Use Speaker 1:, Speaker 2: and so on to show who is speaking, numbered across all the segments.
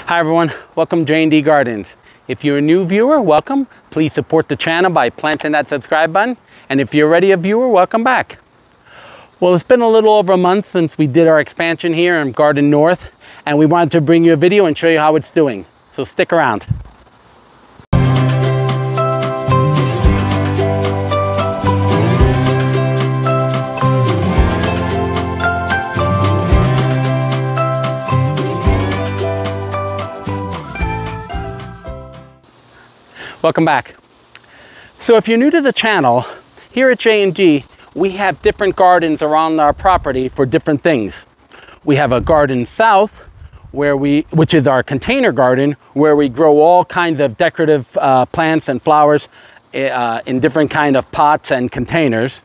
Speaker 1: Hi everyone, welcome to J&D Gardens. If you're a new viewer, welcome. Please support the channel by planting that subscribe button. And if you're already a viewer, welcome back. Well, it's been a little over a month since we did our expansion here in Garden North, and we wanted to bring you a video and show you how it's doing. So stick around. Welcome back. So if you're new to the channel, here at J&D, we have different gardens around our property for different things. We have a garden south, which is our container garden, where we grow all kinds of decorative plants and flowers in different kind of pots and containers.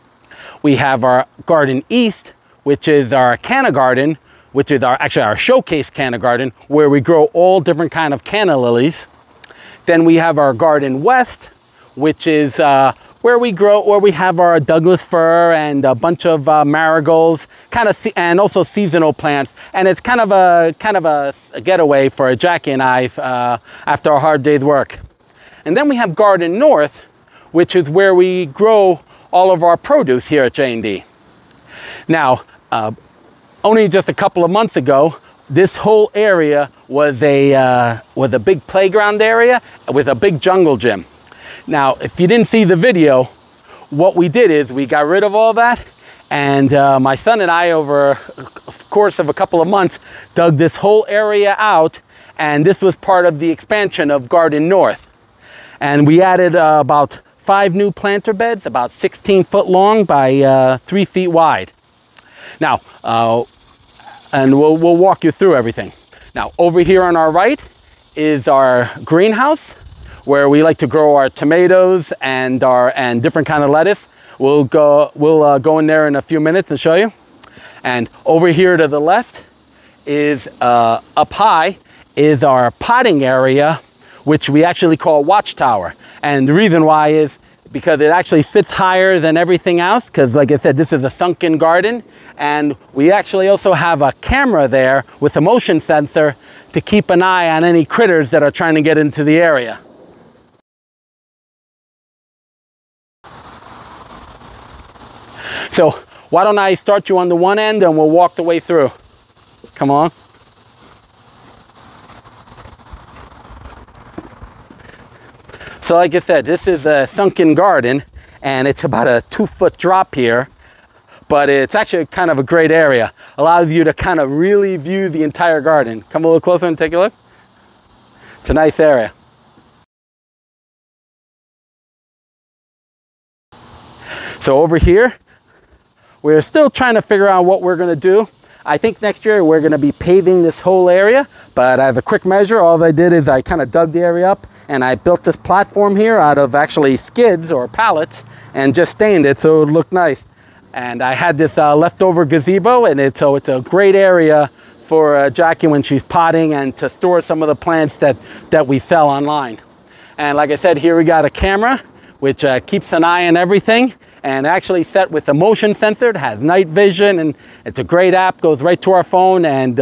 Speaker 1: We have our garden east, which is our canna garden, which is actually our showcase canna garden, where we grow all different kind of canna lilies. Then we have our garden west, which is where we have our Douglas fir and a bunch of marigolds, and also seasonal plants. And it's kind of a getaway for Jackie and I after a hard day's work. And then we have garden north, which is where we grow all of our produce here at J&D. Now, only just a couple of months ago, this whole area was a big playground area with a big jungle gym. Now, if you didn't see the video, what we did is we got rid of all that, and my son and I, over a course of a couple of months, dug this whole area out, and this was part of the expansion of Garden North. And we added about 5 new planter beds, about 16 foot long by 3 feet wide. Now, and we'll walk you through everything. Now, over here on our right is our greenhouse, where we like to grow our tomatoes and different kind of lettuce. We'll go in there in a few minutes and show you. And over here to the left is up high is our potting area, which we actually call Watchtower. And the reason why is because it actually sits higher than everything else, because like I said, this is a sunken garden. And we actually also have a camera there with a motion sensor to keep an eye on any critters that are trying to get into the area. So why don't I start you on the one end and we'll walk the way through. Come on. So like I said, this is a sunken garden, and it's about a 2-foot drop here. But it's actually kind of a great area. Allows you to kind of really view the entire garden. Come a little closer and take a look. It's a nice area. So over here, we're still trying to figure out what we're gonna do. I think next year we're gonna be paving this whole area, but I have a quick measure. All I did is I kind of dug the area up, and I built this platform here out of actually skids or pallets and just stained it so it would look nice. And I had this leftover gazebo, and so it's a great area for Jackie when she's potting and to store some of the plants that we sell online. And like I said, here we got a camera which keeps an eye on everything, and actually set with a motion sensor. It has night vision, and it's a great app, goes right to our phone, and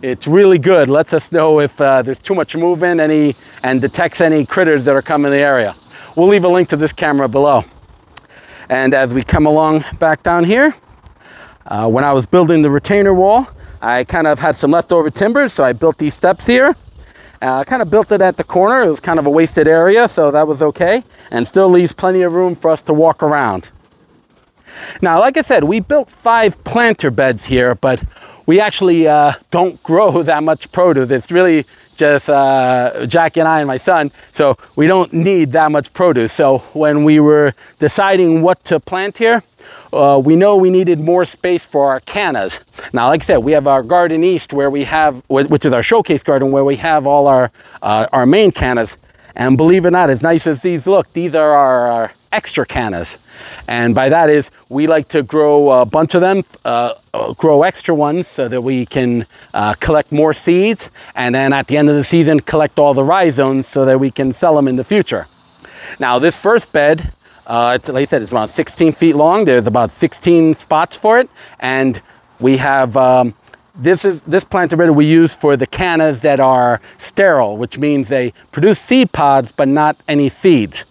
Speaker 1: it's really good. Lets us know if there's too much movement and detects any critters that are coming in the area. We'll leave a link to this camera below. And as we come along back down here, when I was building the retainer wall, I kind of had some leftover timber, so I built these steps here. I kind of built it at the corner. It was kind of a wasted area, so that was okay, and still leaves plenty of room for us to walk around. Now, like I said, we built 5 planter beds here, but we actually don't grow that much produce. It's really just Jackie and I and my son, so we don't need that much produce. So when we were deciding what to plant here, we know we needed more space for our cannas. Now, like I said, we have our garden east, where we have, which is our showcase garden, where we have all our main cannas. And believe it or not, as nice as these look, these are our extra cannas. And by that is, we like to grow a bunch of them, grow extra ones so that we can collect more seeds, and then at the end of the season collect all the rhizomes so that we can sell them in the future. Now, this first bed, it's, like I said, it's about 16 feet long. There's about 16 spots for it, and we have this planter bed we use for the cannas that are sterile, which means they produce seed pods, but not any seeds.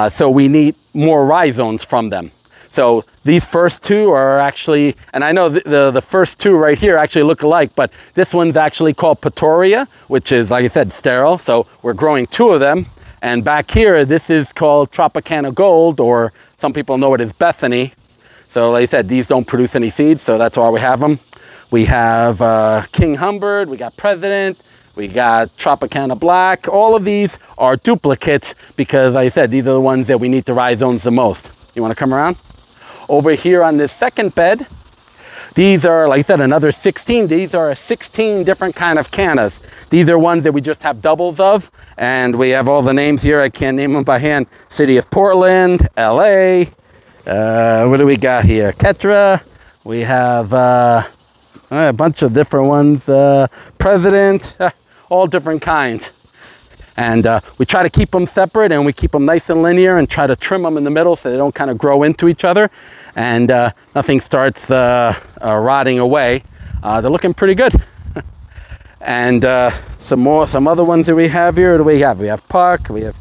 Speaker 1: So we need more rhizomes from them. So these first two are actually, and I know the first two right here actually look alike, but this one's actually called Pretoria, which is, like I said, sterile. So we're growing two of them. And back here, this is called Tropicana Gold, or some people know it as Bethany. So like I said, these don't produce any seeds, so that's why we have them. We have King Humbert, we got President, we got Tropicana Black. All of these are duplicates because, like I said, these are the ones that we need the rhizomes the most. You want to come around? Over here on this second bed, these are, like I said, another 16. These are 16 different kind of cannas. These are ones that we just have doubles of, and we have all the names here. I can't name them by hand. City of Portland, LA. What do we got here? Ketra. We have a bunch of different ones. President, all different kinds. And we try to keep them separate, and we keep them nice and linear and try to trim them in the middle so they don't kind of grow into each other, and nothing starts rotting away. They're looking pretty good. And some other ones that we have here. What do we have? We have Puck, we have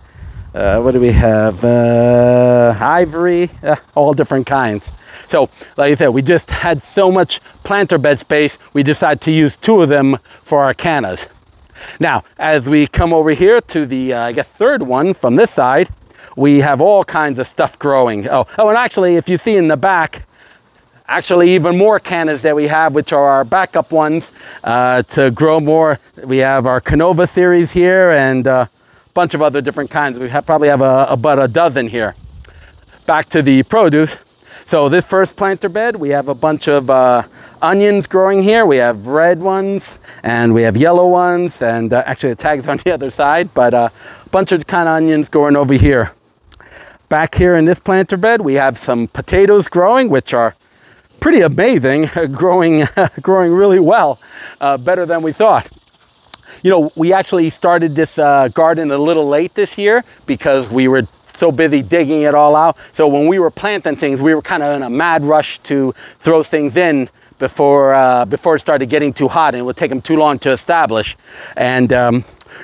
Speaker 1: what do we have? Ivory, all different kinds. So like I said, we just had so much planter bed space, we decided to use two of them for our cannas. Now, as we come over here to the, I guess, third one from this side, we have all kinds of stuff growing. Oh, and actually, if you see in the back, actually even more cannas that we have, which are our backup ones to grow more. We have our Canova series here and a bunch of other different kinds. We probably have about a dozen here. Back to the produce. So this first planter bed, we have a bunch of onions growing here. We have red ones and we have yellow ones, and actually the tag's on the other side, but a bunch of kind of onions going over here. Back here in this planter bed, we have some potatoes growing, which are pretty amazing, growing really well, better than we thought. You know, we actually started this garden a little late this year because we were so busy digging it all out. So when we were planting things, we were kind of in a mad rush to throw things in before it started getting too hot, and it would take them too long to establish. And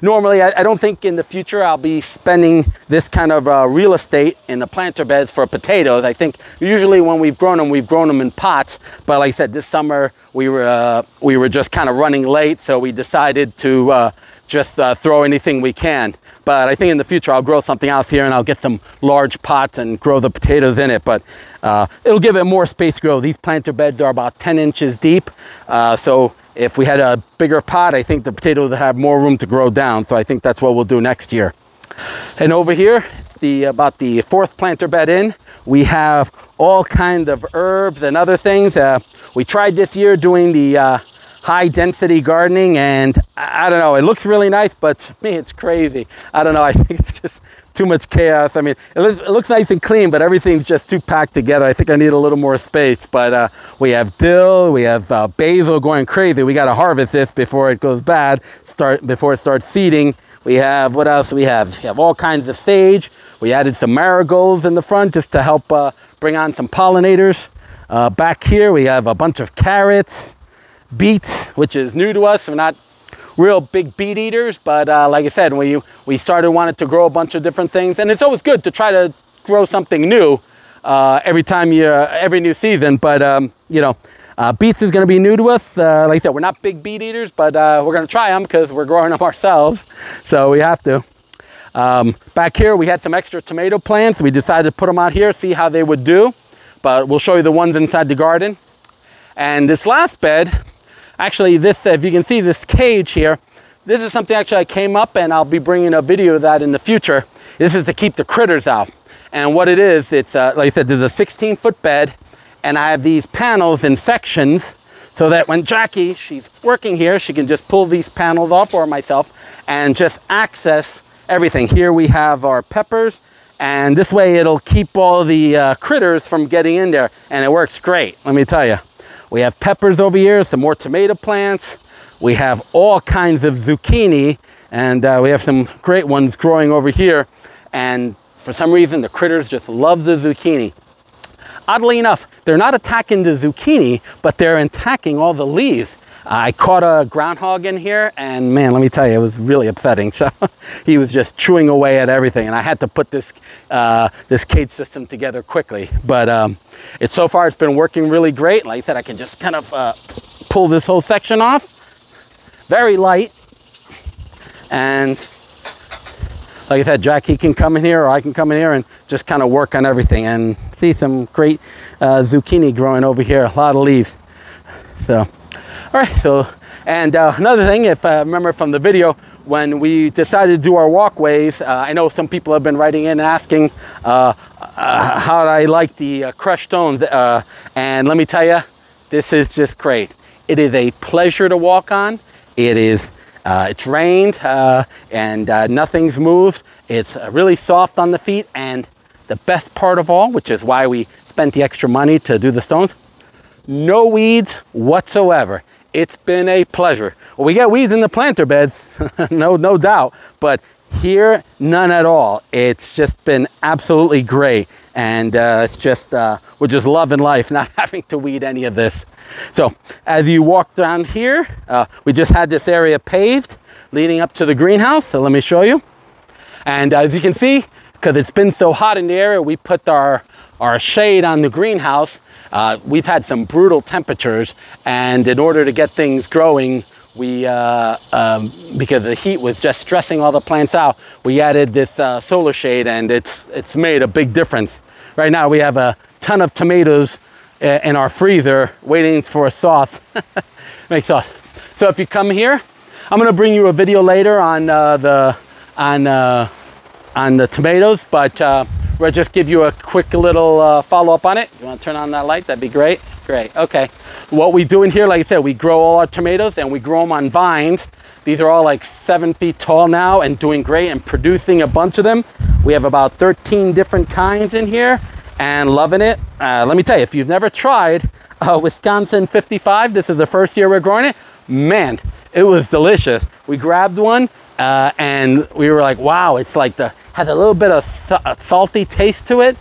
Speaker 1: normally, I don't think in the future I'll be spending this kind of real estate in the planter beds for potatoes. I think usually when we've grown them in pots. But like I said, this summer we were just kind of running late, so we decided to just throw anything we can. But I think in the future I'll grow something else here, and I'll get some large pots and grow the potatoes in it. But it'll give it more space to grow. These planter beds are about 10 inches deep. So if we had a bigger pot, I think the potatoes would have more room to grow down. So I think that's what we'll do next year. And over here, about the fourth planter bed in, we have all kinds of herbs and other things. We tried this year doing the high density gardening, and I don't know, it looks really nice, but to me it's crazy. I don't know, I think it's just too much chaos. I mean, it looks nice and clean, but everything's just too packed together. I think I need a little more space. But we have dill, we have basil going crazy. We got to harvest this before it goes bad, before it starts seeding. We have, what else do we have? We have all kinds of sage. We added some marigolds in the front just to help bring on some pollinators. Back here we have a bunch of carrots, beets, which is new to us. We're not real big beet eaters, but like I said, we started wanting to grow a bunch of different things, and it's always good to try to grow something new every new season. But you know, beets is going to be new to us. Like I said, we're not big beet eaters, but we're going to try them because we're growing them ourselves, so we have to. Back here we had some extra tomato plants. We decided to put them out here, see how they would do, but we'll show you the ones inside the garden. And this last bed, actually, this, if you can see this cage here, this is something actually I came up, and I'll be bringing a video of that in the future. This is to keep the critters out. And what it is, it's like I said, there's a 16-foot bed, and I have these panels in sections so that when Jackie, she's working here, she can just pull these panels off, or myself, and just access everything. Here we have our peppers, and this way it'll keep all the critters from getting in there, and it works great, let me tell you. We have peppers over here, some more tomato plants. We have all kinds of zucchini, and we have some great ones growing over here. And for some reason, the critters just love the zucchini. Oddly enough, they're not attacking the zucchini, but they're attacking all the leaves. I caught a groundhog in here, and man, let me tell you, it was really upsetting. So he was just chewing away at everything, and I had to put this this cage system together quickly. But so far it's been working really great. Like I said, I can just kind of pull this whole section off, very light, and like I said, Jack, he can come in here, or I can come in here and just kind of work on everything. And see some great zucchini growing over here, a lot of leaves. So, all right, so, and another thing, if I remember from the video, when we decided to do our walkways, I know some people have been writing in asking how I like the crushed stones. And let me tell you, this is just great. It is a pleasure to walk on. It is, it's rained and nothing's moved. It's really soft on the feet. And the best part of all, which is why we spent the extra money to do the stones, no weeds whatsoever. It's been a pleasure. Well, we get weeds in the planter beds, no doubt, but here, none at all. It's just been absolutely great. And it's just, we're just loving life, not having to weed any of this. So as you walk down here, we just had this area paved leading up to the greenhouse. So let me show you. And as you can see, because it's been so hot in the area, we put our shade on the greenhouse. We've had some brutal temperatures, and in order to get things growing, we because the heat was just stressing all the plants out, we added this solar shade, and it's made a big difference. Right now we have a ton of tomatoes in our freezer waiting for a sauce. Make sauce. So if you come here, I'm going to bring you a video later on the tomatoes, but we'll just give you a quick little follow-up on it. You want to turn on that light? That'd be great. Great. Okay. What we do in here, like I said, we grow all our tomatoes, and we grow them on vines. These are all like 7 feet tall now and doing great and producing a bunch of them. We have about 13 different kinds in here and loving it. Let me tell you, if you've never tried Wisconsin 55, this is the first year we're growing it. Man, it was delicious. We grabbed one and we were like, wow, it's like has a little bit of salty taste to it,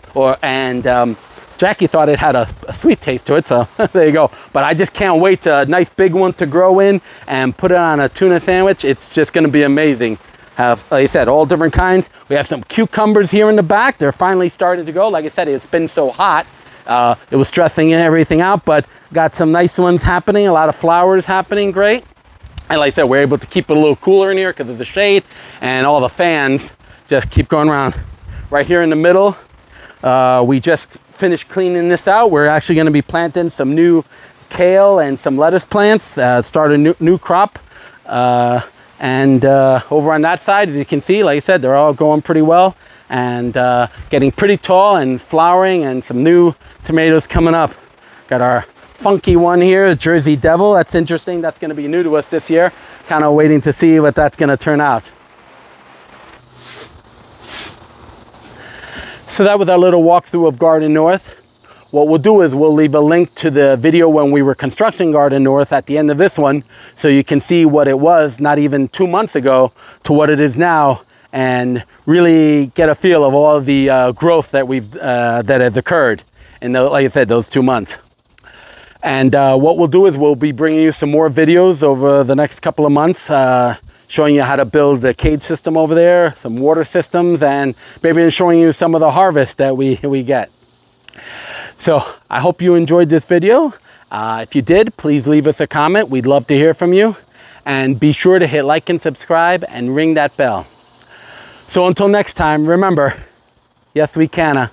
Speaker 1: Jackie thought it had a sweet taste to it, so there you go. But I just can't wait to a nice big one to grow in and put it on a tuna sandwich. It's just gonna be amazing. Have, like I said, all different kinds. We have some cucumbers here in the back. They're finally starting to go. Like I said, it's been so hot. It was stressing everything out, but got some nice ones happening, a lot of flowers happening, great. And like I said, we're able to keep it a little cooler in here because of the shade, and all the fans just keep going around. Right here in the middle, we just finished cleaning this out. We're actually going to be planting some new kale and some lettuce plants, start a new crop. And over on that side, as you can see, like I said, they're all going pretty well and getting pretty tall and flowering, and some new tomatoes coming up. Got our funky one here, Jersey Devil. That's interesting. That's going to be new to us this year. Kind of waiting to see what that's going to turn out. So that was our little walkthrough of Garden North. What we'll do is we'll leave a link to the video when we were constructing Garden North at the end of this one, so you can see what it was not even 2 months ago to what it is now, and really get a feel of all the growth that that has occurred in like I said, those 2 months. And what we'll do is we'll be bringing you some more videos over the next couple of months, showing you how to build the cage system over there, some water systems, and maybe showing you some of the harvest that we get. So I hope you enjoyed this video. If you did, please leave us a comment. We'd love to hear from you. And be sure to hit like and subscribe and ring that bell. So until next time, remember, yes, we canna.